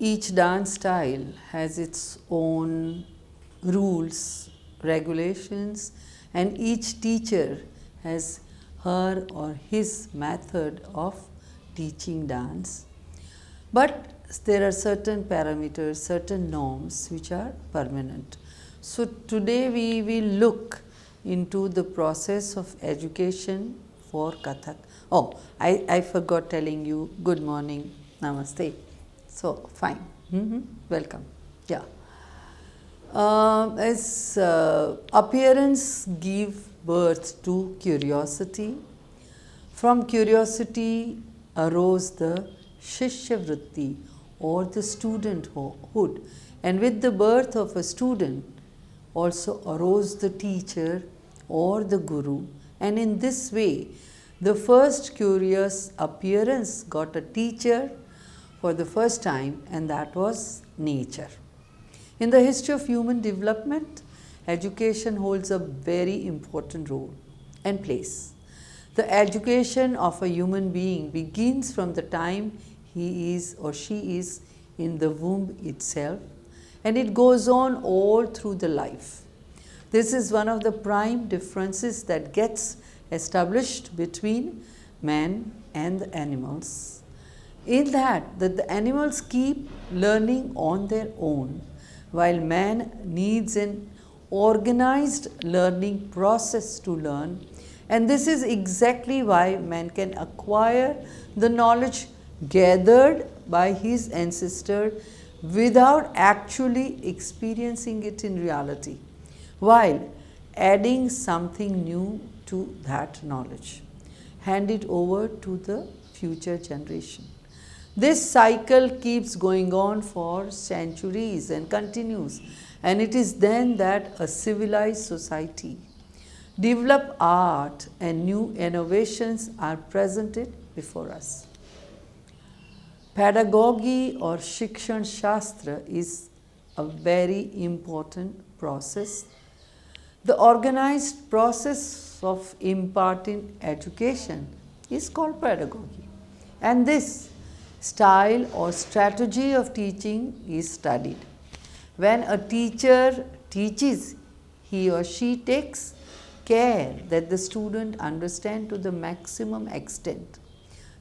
each dance style has its own rules, regulations, and each teacher has her or his method of teaching dance. But there are certain parameters, certain norms which are permanent. So, today we will look into the process of education for Kathak. Oh, I forgot telling you good morning, namaste. So, fine, welcome. Yeah. As appearance give birth to curiosity, from curiosity arose the Shishya Vritti or the studenthood, and with the birth of a student also arose the teacher or the guru, and in this way the first curious appearance got a teacher for the first time, and that was nature. In the history of human development, education holds a very important role and place. The education of a human being begins from the time he is or she is in the womb itself, and it goes on all through the life. This is one of the prime differences that gets established between man and the animals, in that the animals keep learning on their own, while man needs an organized learning process to learn, and this is exactly why man can acquire the knowledge gathered by his ancestor without actually experiencing it in reality, while adding something new to that knowledge, hand it over to the future generation. This cycle keeps going on for centuries and continues, and it is then that a civilized society develop art and new innovations are presented before us. Pedagogy or Shikshan Shastra is a very important process. The organized process of imparting education is called pedagogy, and this style or strategy of teaching is studied. When a teacher teaches, he or she takes care that the student understand to the maximum extent.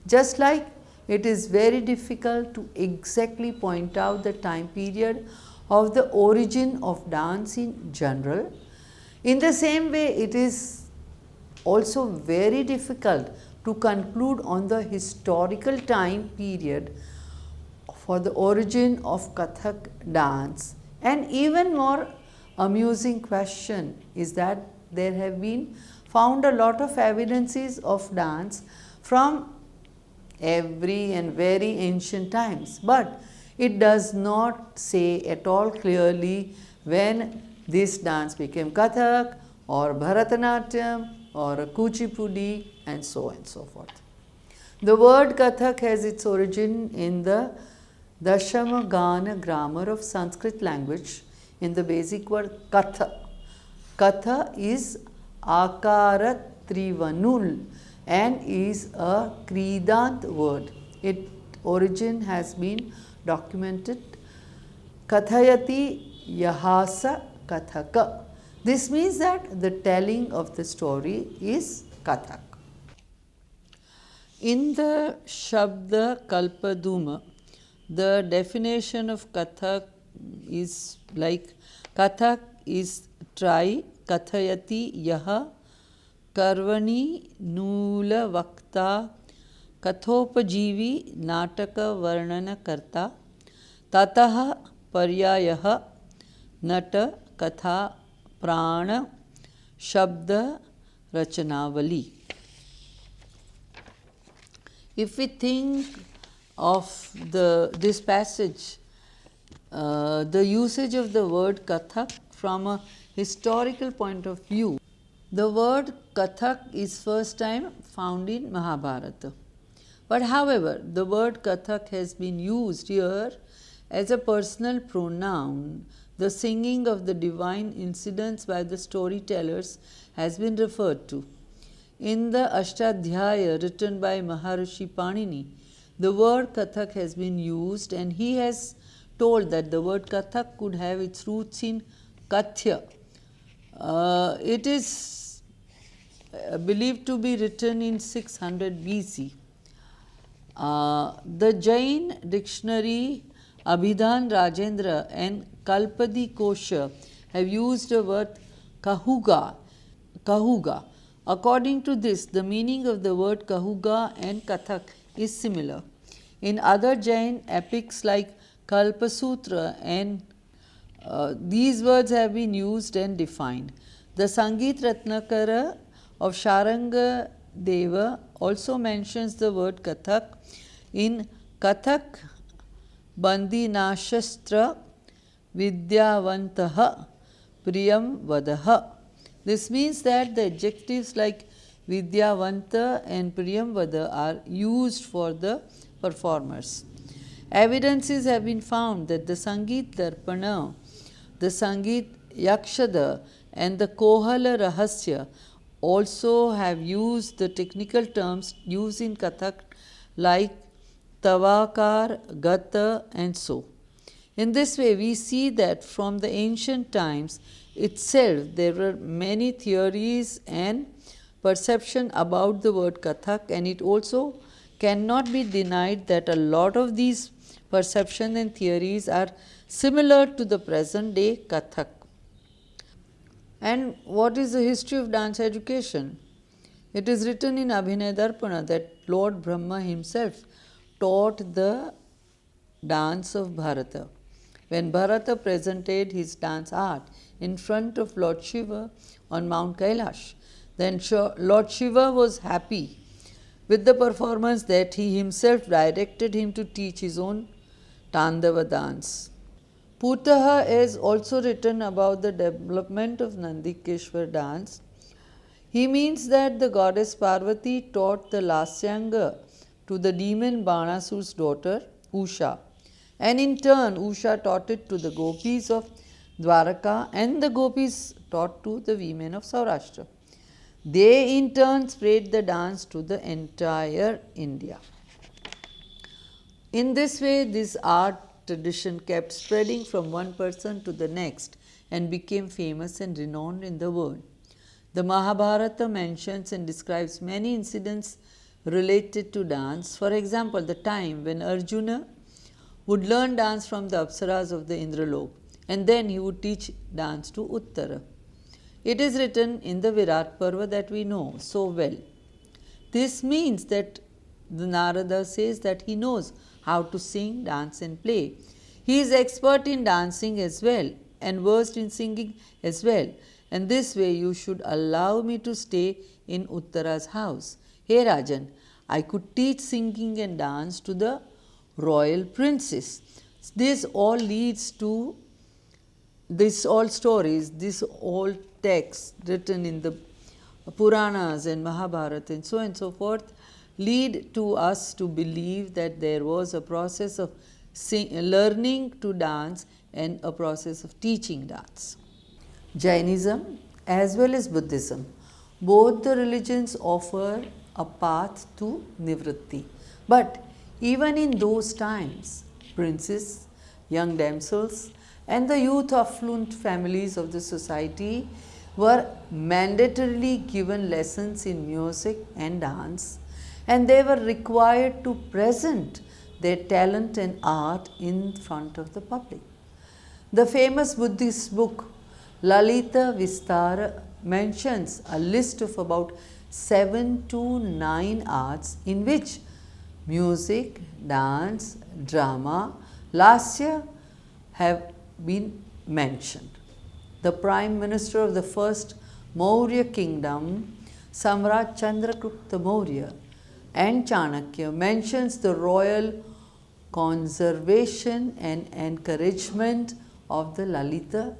Just like it is very difficult to exactly point out the time period of the origin of dance in general, in the same way it is also very difficult to conclude on the historical time period for the origin of Kathak dance. And even more amusing question is that there have been found a lot of evidences of dance from every and very ancient times, but it does not say at all clearly when this dance became Kathak or Bharatanatyam or Kuchipudi and so on and so forth. The word Kathak has its origin in the Dashama Gana grammar of Sanskrit language in the basic word Katha. Katha is Akara Trivanul and is a Kridant word. Its origin has been documented. Kathayati Yahasa Kathaka. This means that the telling of the story is Kathak. In the Shabda Kalpaduma, the definition of Kathak is like Kathak is try Kathayati Yaha Karvani Nula Vakta Kathopajivi Nataka Varnana Karta Tataha Paryayaha Nata Katha Prana Shabda Rachanavali. If we think of this passage, the usage of the word Kathak from a historical point of view, the word Kathak is first time found in Mahabharata. But however, the word Kathak has been used here as a personal pronoun. The singing of the divine incidents by the storytellers has been referred to. In the Ashtadhyaya written by Maharishi Panini, the word Kathak has been used, and he has told that the word Kathak could have its roots in Kathya. It is believed to be written in 600 BC. The Jain dictionary Abhidhan Rajendra and Kalpadi Kosha have used the word Kahuga. According to this, the meaning of the word Kahuga and Kathak is similar. In other Jain epics like Kalpasutra and these words have been used and defined. The Sangeet Ratnakara of Sharanga Deva also mentions the word Kathak in Kathak Bandinashastra Vidyavantaha Priyam Vadaha. This means that the adjectives like Vidyavanta and Priyam Vada are used for the performers. Evidences have been found that the Sangeet Darpana, the Sangeet Yakshada and the Kohal Rahasya also have used the technical terms used in Kathak like Tavakar, Gata and so. In this way, we see that from the ancient times itself there were many theories and perception about the word Kathak, and it also cannot be denied that a lot of these perception and theories are similar to the present day Kathak. And what is the history of dance education? It is written in Abhinay Darpana that Lord Brahma himself taught the dance of Bharata. When Bharata presented his dance art in front of Lord Shiva on Mount Kailash, then Lord Shiva was happy with the performance that he himself directed him to teach his own Tandava dance. Putaha is also written about the development of Nandikeshwar dance. He means that the goddess Parvati taught the Lasyanga to the demon Banasur's daughter Usha, and in turn Usha taught it to the gopis of Dwaraka, and the gopis taught to the women of Saurashtra. They in turn spread the dance to the entire India. In this way, this art tradition kept spreading from one person to the next and became famous and renowned in the world. The Mahabharata mentions and describes many incidents related to dance. For example, the time when Arjuna would learn dance from the Apsaras of the Indralok, and then he would teach dance to Uttara. It is written in the Virat Parva that we know so well. This means that the Narada says that he knows how to sing, dance and play. He is expert in dancing as well and versed in singing as well, and this way you should allow me to stay in Uttara's house. Hey Rajan, I could teach singing and dance to the royal princess. This all leads to this all stories, this all texts written in the Puranas and Mahabharata and so forth lead to us to believe that there was a process of learning to dance and a process of teaching dance. Jainism as well as Buddhism, both the religions offer a path to Nivritti. But even in those times, princes, young damsels and the youth affluent families of the society were mandatorily given lessons in music and dance, and they were required to present their talent and art in front of the public. The famous Buddhist book Lalita Vistara mentions a list of about 7 to 9 arts in which music, dance, drama, lasya have been mentioned. The Prime Minister of the first Maurya kingdom, Samrat Chandragupta Maurya and Chanakya mentions the royal conservation and encouragement of the Lalita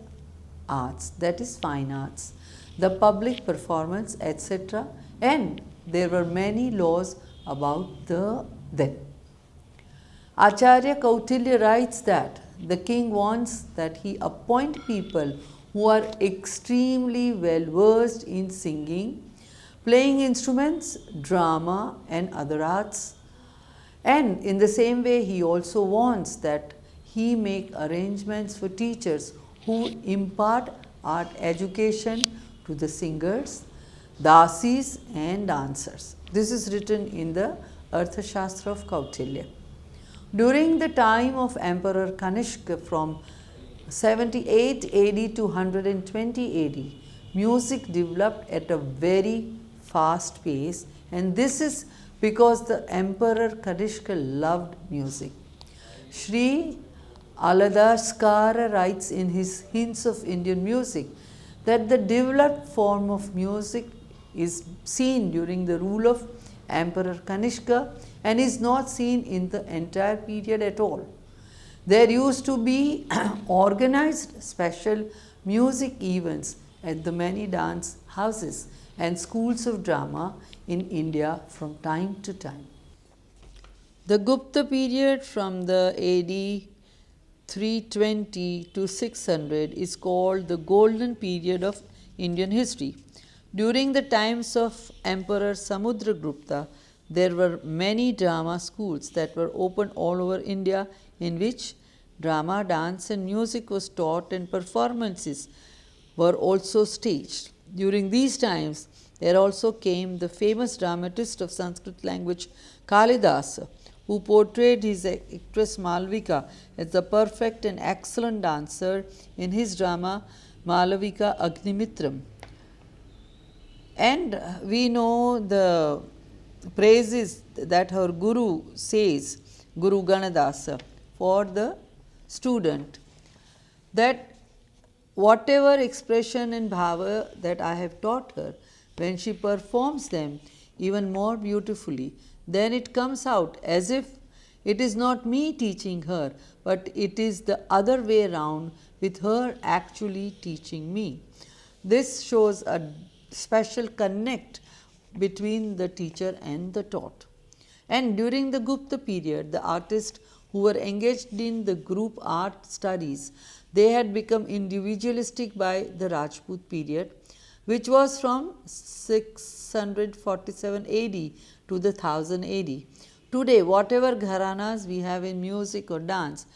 arts, that is fine arts, the public performance, etc. And there were many laws about them. Acharya Kautilya writes that the king wants that he appoint people who are extremely well versed in singing, playing instruments, drama and other arts. And in the same way, he also wants that he make arrangements for teachers who impart art education to the singers, dasis and dancers. This is written in the Arthashastra of Kautilya. During the time of Emperor Kanishka from 78 AD to 120 AD, music developed at a very fast pace, and this is because the Emperor Kanishka loved music. Sri Aladaskara writes in his Hints of Indian Music that the developed form of music is seen during the rule of Emperor Kanishka and is not seen in the entire period at all. There used to be organized special music events at the many dance houses and schools of drama in India from time to time. The Gupta period from the AD 320 to 600 is called the golden period of Indian history. During the times of Emperor Samudragupta, there were many drama schools that were open all over India, in which drama, dance and music was taught and performances were also staged. During these times, there also came the famous dramatist of Sanskrit language Kalidasa, who portrayed his actress Malvika as the perfect and excellent dancer in his drama Malavika Agnimitram. And we know the praises that her guru says, Guru Ganadasa, for the student, that whatever expression and bhava that I have taught her, when she performs them even more beautifully, then it comes out as if it is not me teaching her, but it is the other way around, with her actually teaching me. This shows a special connect between the teacher and the taught. And during the Gupta period, the artists who were engaged in the group art studies, they had become individualistic by the Rajput period, which was from 647 AD to the 1000 AD. Today, whatever Gharanas we have in music or dance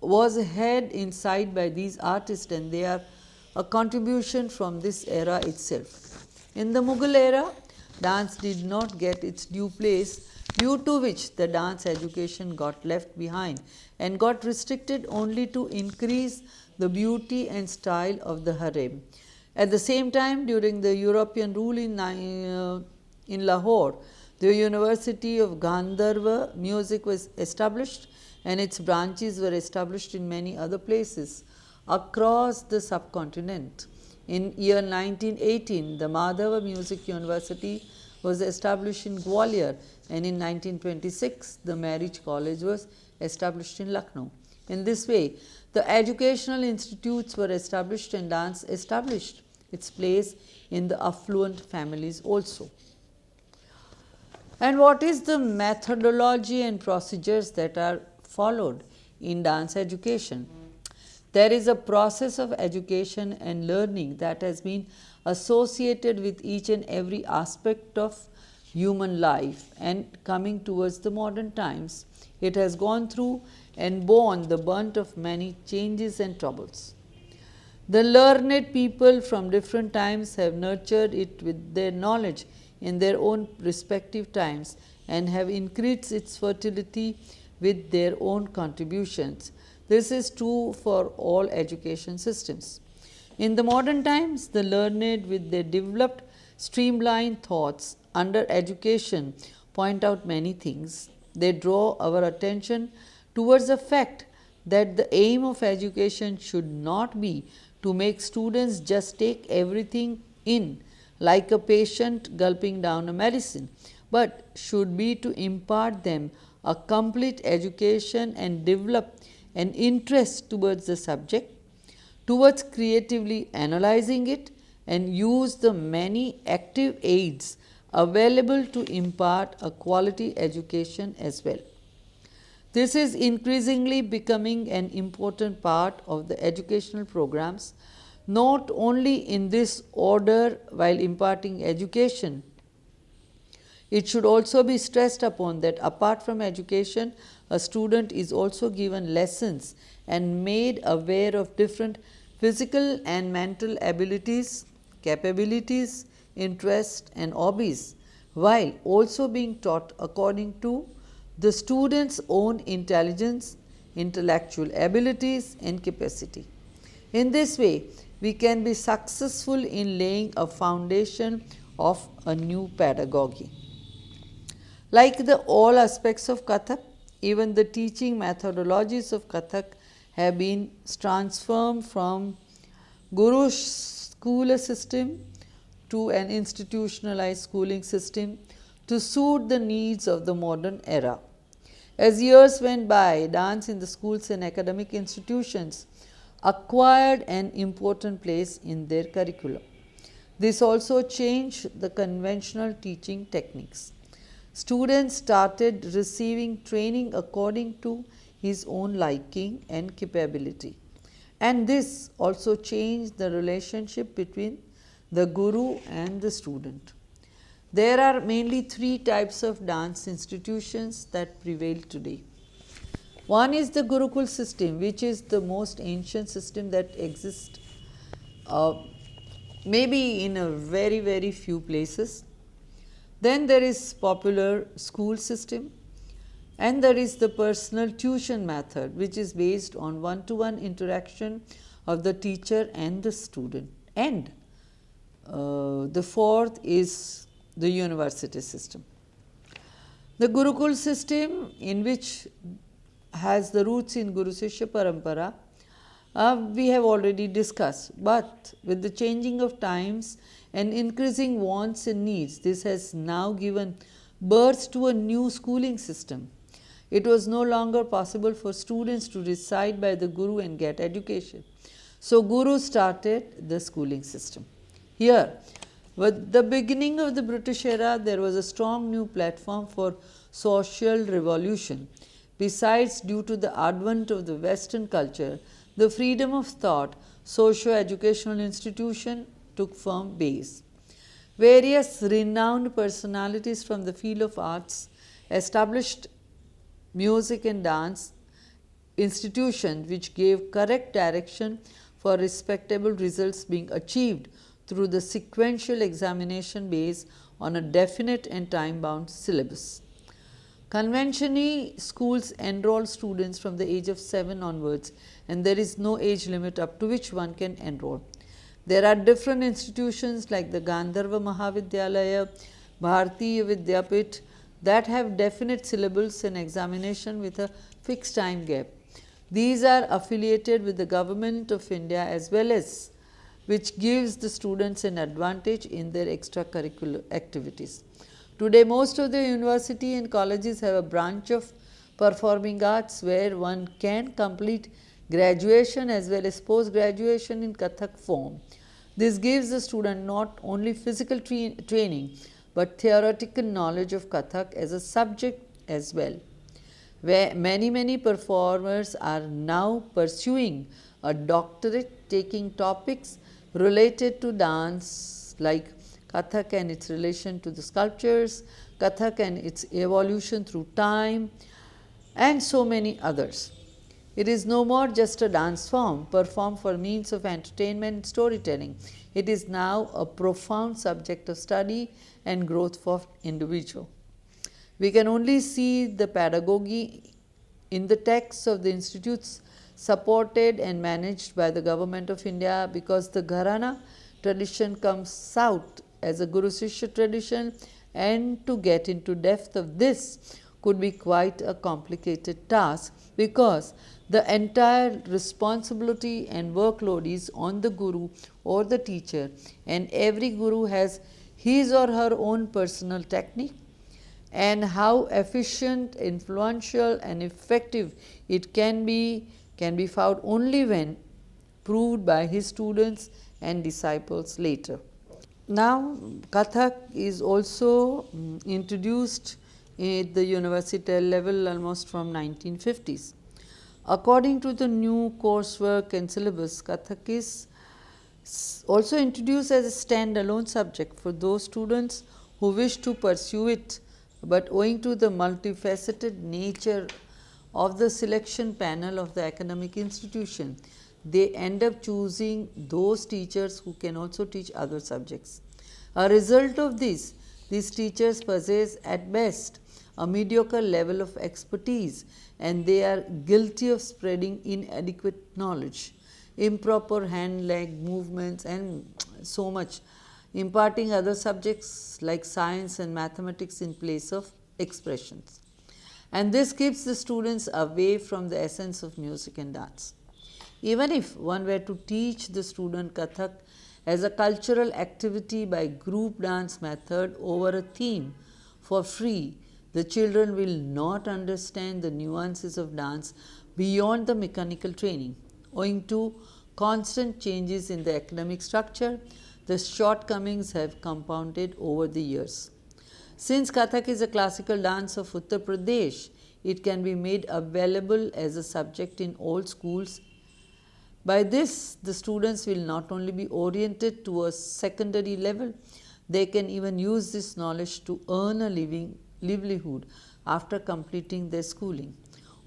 was had inside by these artists, and they are a contribution from this era itself. In the Mughal era, dance did not get its due place, due to which the dance education got left behind and got restricted only to increase the beauty and style of the harem. At the same time, during the European rule in Lahore, the University of Gandharva music was established, and its branches were established in many other places across the subcontinent. In year 1918, the Madhava Music University was established in Gwalior, and in 1926, the Marriage College was established in Lucknow. In this way, the educational institutes were established and dance established its place in the affluent families also. And what is the methodology and procedures that are followed in dance education? There is a process of education and learning that has been associated with each and every aspect of human life, and coming towards the modern times, it has gone through and borne the brunt of many changes and troubles. The learned people from different times have nurtured it with their knowledge in their own respective times and have increased its fertility with their own contributions. This is true for all education systems. In the modern times, the learned with their developed streamlined thoughts under education point out many things. They draw our attention towards the fact that the aim of education should not be to make students just take everything in like a patient gulping down a medicine, but should be to impart them a complete education and develop an interest towards the subject, towards creatively analyzing it, and use the many active aids available to impart a quality education as well. This is increasingly becoming an important part of the educational programs, not only in this order while imparting education. It should also be stressed upon that apart from education, a student is also given lessons and made aware of different physical and mental abilities, capabilities, interests and hobbies, while also being taught according to the student's own intelligence, intellectual abilities and capacity. In this way, we can be successful in laying a foundation of a new pedagogy. Like the all aspects of Kathak, even the teaching methodologies of Kathak have been transformed from Guru school system to an institutionalized schooling system to suit the needs of the modern era. As years went by, dance in the schools and academic institutions acquired an important place in their curriculum. This also changed the conventional teaching techniques. Students started receiving training according to his own liking and capability. And this also changed the relationship between the guru and the student. There are mainly three types of dance institutions that prevail today. One is the Gurukul system, which is the most ancient system that exists maybe in a very few places. Then there is popular school system, and there is the personal tuition method, which is based on one-to-one interaction of the teacher and the student. And the fourth is the university system. The Gurukul system, in which has the roots in Guru Shishya Parampara, we have already discussed, but with the changing of times and increasing wants and needs, this has now given birth to a new schooling system. It was no longer possible for students to reside by the Guru and get education. So, Guru started the schooling system. Here, with the beginning of the British era, there was a strong new platform for social revolution. Besides, due to the advent of the Western culture, the freedom of thought, socio-educational institution took firm base. Various renowned personalities from the field of arts established music and dance institutions which gave correct direction for respectable results being achieved through the sequential examination based on a definite and time-bound syllabus. Conventionally, schools enroll students from the age of 7 onwards, and there is no age limit up to which one can enroll. There are different institutions like the Gandharva Mahavidyalay, Bharati, Vidyapeeth that have definite syllabus and examination with a fixed time gap. These are affiliated with the Government of India as well as which gives the students an advantage in their extracurricular activities. Today, most of the university and colleges have a branch of performing arts where one can complete graduation as well as post-graduation in Kathak form. This gives the student not only physical training but theoretical knowledge of Kathak as a subject as well, where many performers are now pursuing a doctorate taking topics related to dance like Kathak and its relation to the sculptures, Kathak and its evolution through time, and so many others. It is no more just a dance form performed for means of entertainment and storytelling. It is now a profound subject of study and growth for individual. We can only see the pedagogy in the texts of the institutes supported and managed by the Government of India, because the Gharana tradition comes out as a Guru Shishya tradition, and to get into depth of this could be quite a complicated task, because the entire responsibility and workload is on the Guru or the teacher, and every Guru has his or her own personal technique, and how efficient, influential and effective it can be found only when proved by his students and disciples later. Now, Kathak is also introduced at the university level almost from 1950s. According to the new coursework and syllabus, Kathak is also introduced as a standalone subject for those students who wish to pursue it, but owing to the multifaceted nature of the selection panel of the academic institution, they end up choosing those teachers who can also teach other subjects. A result of this, these teachers possess at best a mediocre level of expertise, and they are guilty of spreading inadequate knowledge, improper hand-leg movements, and so much, imparting other subjects like science and mathematics in place of expressions. And this keeps the students away from the essence of music and dance. Even if one were to teach the student Kathak as a cultural activity by group dance method over a theme for free, the children will not understand the nuances of dance beyond the mechanical training. Owing to constant changes in the academic structure, the shortcomings have compounded over the years. Since Kathak is a classical dance of Uttar Pradesh, it can be made available as a subject in all schools. By this, the students will not only be oriented to a secondary level, they can even use this knowledge to earn a livelihood after completing their schooling.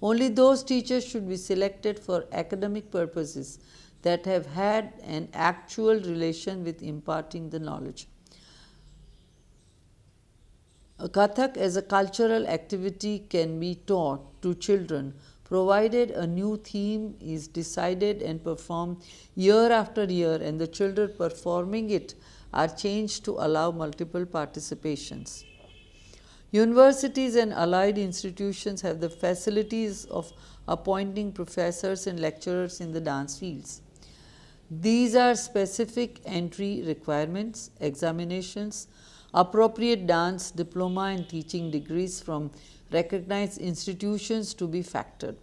Only those teachers should be selected for academic purposes that have had an actual relation with imparting the knowledge. Kathak as a cultural activity can be taught to children provided a new theme is decided and performed year after year, and the children performing it are changed to allow multiple participations. Universities and allied institutions have the facilities of appointing professors and lecturers in the dance fields. These are specific entry requirements, examinations, appropriate dance diploma and teaching degrees from recognized institutions to be factored.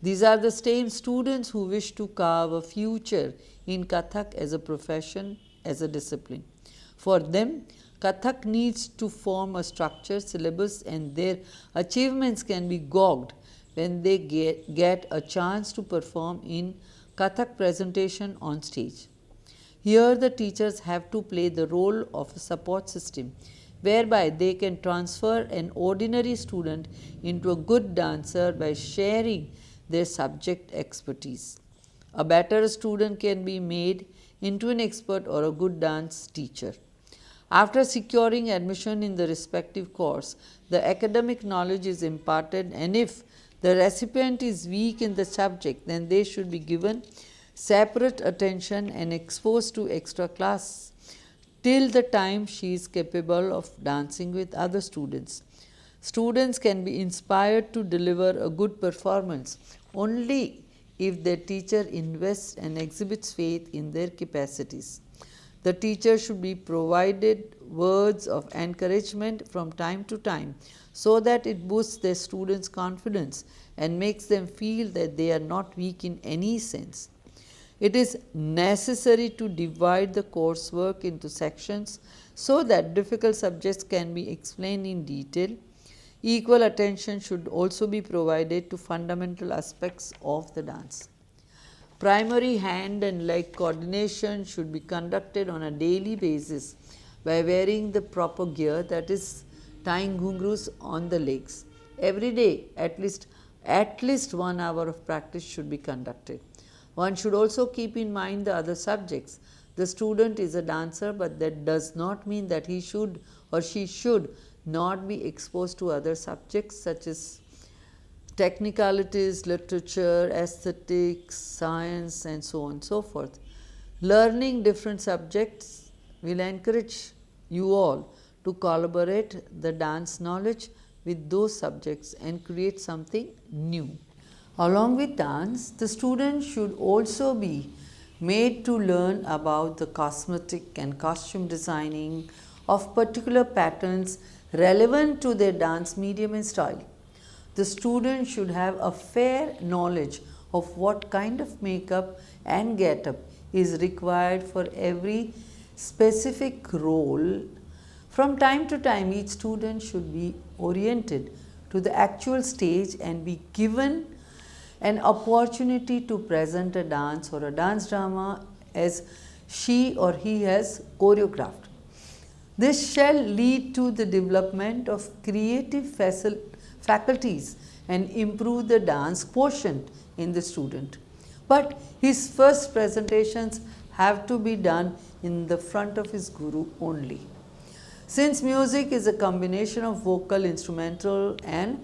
These are the same students who wish to carve a future in Kathak as a profession, as a discipline. For them, Kathak needs to form a structured syllabus, and their achievements can be gauged when they get a chance to perform in Kathak presentation on stage. Here the teachers have to play the role of a support system, whereby they can transfer an ordinary student into a good dancer by sharing their subject expertise. A better student can be made into an expert or a good dance teacher. After securing admission in the respective course, the academic knowledge is imparted, and if the recipient is weak in the subject, then they should be given separate attention and exposed to extra class till the time she is capable of dancing with other students. Students can be inspired to deliver a good performance only if their teacher invests and exhibits faith in their capacities. The teacher should be provided words of encouragement from time to time so that it boosts their students' confidence and makes them feel that they are not weak in any sense. It is necessary to divide the coursework into sections so that difficult subjects can be explained in detail. Equal attention should also be provided to fundamental aspects of the dance. Primary hand and leg coordination should be conducted on a daily basis by wearing the proper gear, that is, tying ghungroos on the legs. Every day, at least 1 hour of practice should be conducted. One should also keep in mind the other subjects. The student is a dancer, but that does not mean that he should or she should not be exposed to other subjects such as technicalities, literature, aesthetics, science, and so on and so forth. Learning different subjects will encourage you all to collaborate the dance knowledge with those subjects and create something new. Along with dance, the student should also be made to learn about the cosmetic and costume designing of particular patterns relevant to their dance medium and style. The student should have a fair knowledge of what kind of makeup and get-up is required for every specific role. From time to time, each student should be oriented to the actual stage and be given an opportunity to present a dance or a dance drama as she or he has choreographed. This shall lead to the development of creative faculties and improve the dance quotient in the student. But his first presentations have to be done in the front of his guru only. Since music is a combination of vocal, instrumental and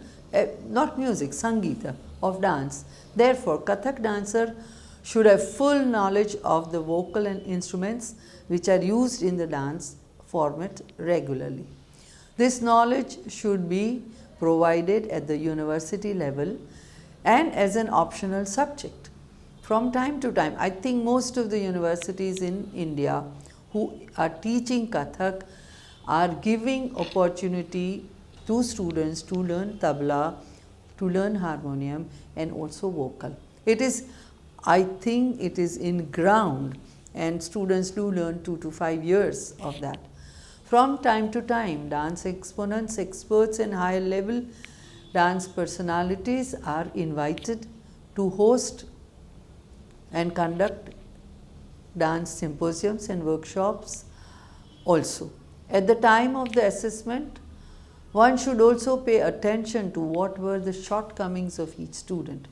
not music, Sangeeta of dance, therefore Kathak dancer should have full knowledge of the vocal and instruments which are used in the dance format regularly. This knowledge should be provided at the university level and as an optional subject. From time to time, I think most of the universities in India who are teaching Kathak are giving opportunity to students to learn tabla, to learn harmonium and also vocal. It is, I think it is in ground and students do learn 2 to 5 years of that. From time to time, dance exponents, experts and higher level dance personalities are invited to host and conduct dance symposiums and workshops also. At the time of the assessment, one should also pay attention to what were the shortcomings of each student.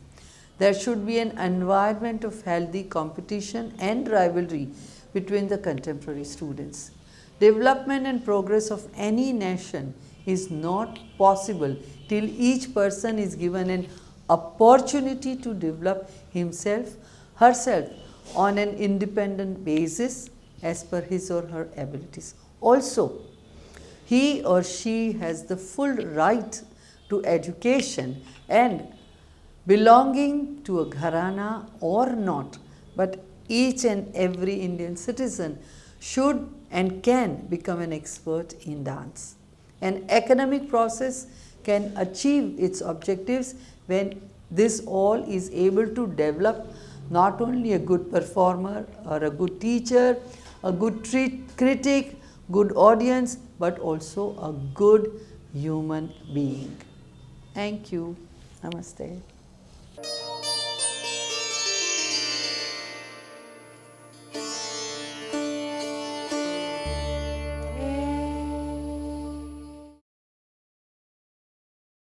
There should be an environment of healthy competition and rivalry between the contemporary students. Development and progress of any nation is not possible till each person is given an opportunity to develop himself, herself on an independent basis as per his or her abilities. Also, he or she has the full right to education and belonging to a gharana or not, but each and every Indian citizen should and can become an expert in dance. An academic process can achieve its objectives when this all is able to develop not only a good performer or a good teacher, a good critic, good audience, but also a good human being. Thank you. Namaste.